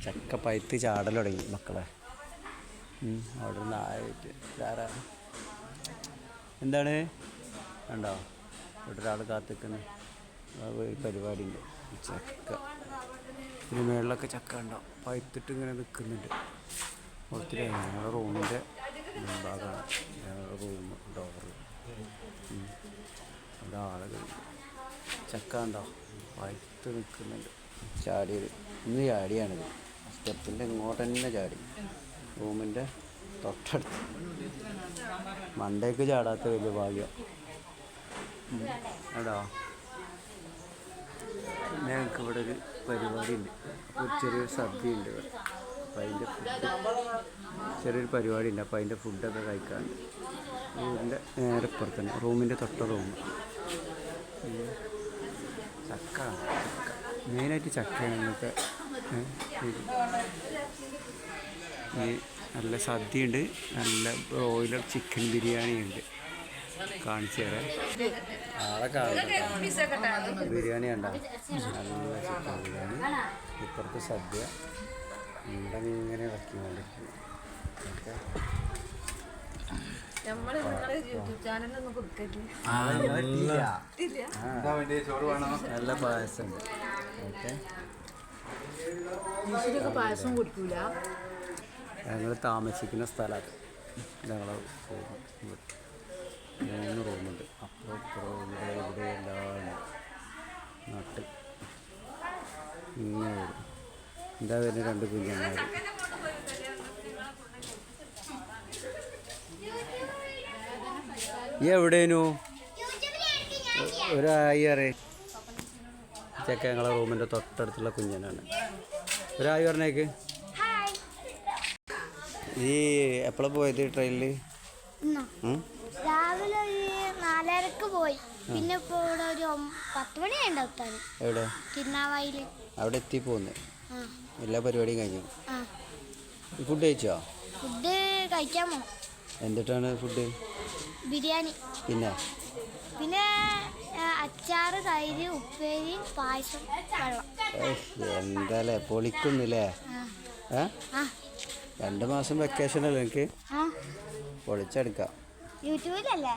ചക്ക പഴുത്ത് ചാടൽ തുടങ്ങി മക്കളെ. അവിടെ നിന്ന് ആയിട്ട് ധാരാ എന്താണ് ഉണ്ടോ ഇവിടെ ഒരാൾ കാത്തിക്കുന്ന പരിപാടി ഉണ്ട്. ചക്ക ഇതിന് മേളിലൊക്കെ ചക്ക ഉണ്ടോ പഴുത്തിട്ട് ഇങ്ങനെ നിൽക്കുന്നുണ്ട്. ഒത്തിരി ഞങ്ങളുടെ റൂമിൻ്റെ ഭാഗമാണ് ഞങ്ങളുടെ റൂം ഡോറ്. അവിടെ ആളുകൾ ചക്ക ഉണ്ടോ പഴുത്ത് നിൽക്കുന്നുണ്ട്. ചാടിയത് ഇന്ന് ചാടിയാണിത്. സ്റ്റെപ്പിൻ്റെ ഇങ്ങോട്ട് തന്നെ ചാടി റൂമിൻ്റെ തൊട്ടടുത്ത്. മണ്ടേക്ക് ചാടാത്ത വലിയ ഭാഗ്യം എടാ. ഞങ്ങൾക്ക് ഇവിടെ ഒരു പരിപാടി ഉണ്ട്. അപ്പോൾ ചെറിയൊരു സദ്യ ഉണ്ട് ഇവിടെ. അപ്പം അതിൻ്റെ ചെറിയൊരു പരിപാടി ഉണ്ട്. അപ്പോൾ അതിൻ്റെ ഫുഡൊക്കെ കഴിക്കാറുണ്ട്. റൂമിൻ്റെ നേരെ പുറത്ത് തന്നെ റൂമിൻ്റെ തൊട്ട റൂം. ചക്ക മെയിനായിട്ട് ചക്കയാണ് ഇന്നത്തെ. ഈ നല്ല സദ്യയുണ്ട്, നല്ല ബ്രോയിലർ ചിക്കൻ ബിരിയാണി ഉണ്ട്. കാണിച്ചു തരാം. ആളെ കാണുന്നുണ്ട്. ബിരിയാണി ഉണ്ടോ നല്ല ചിക്കൻ ബിരിയാണി. ഇപ്പുറത്ത് സദ്യ ഇങ്ങനെ ഇറക്കിക്കൊണ്ടിരിക്കുന്നു. ഓക്കെ നല്ല പായസം ഉണ്ട്. ഓക്കെ പായസം കുടിക്കൂല. ഞങ്ങൾ താമസിക്കുന്ന സ്ഥലത്ത് ഞങ്ങളെ റൂം 3 റൂമുണ്ട്. അപ്പുറം ഇപ്പുറം ഇവിടെ എല്ലാം നാട്ടിൽ ഇങ്ങനെ വരും. എന്താ വരുന്ന 2 കുഞ്ഞന്മാർ. ഈ എവിടേനു ഒരായി അറിയ ചെക്ക ഞങ്ങളെ റൂമിൻ്റെ തൊട്ടടുത്തുള്ള കുഞ്ഞനാണ്. ഒരായി പറഞ്ഞേക്ക്. ഈ എപ്പോഴാണ് പോയത് ട്രെയിനിൽ? രാവിലെ 4:30 പോയി. പിന്നെ ഇപ്പോൾ ഇവിടെ ഒരു 10 മണിയായി. എവിടെ? തിരുനാവായിൽ. അവിടെ എത്തി പോന്ന്. എല്ലാ പരിപാടിയും കഴിഞ്ഞു. ഫുഡ് കഴിച്ചോ? ഫുഡ് കഴിക്കാൻ പോണം. എന്തിട്ടാണ് ഫുഡ്? ബിരിയാണി. പിന്നെ അച്ചാറ്, തൈര്, ഉപ്പേരി, പായസം, വെള്ളം. എന്താല്ലേ പൊളിക്കുന്നില്ലേ? 2 മാസം വെക്കേഷൻ അല്ലേ എനിക്ക്? പൊളിച്ചെടുക്കാം. യൂട്യൂബിലല്ലേ?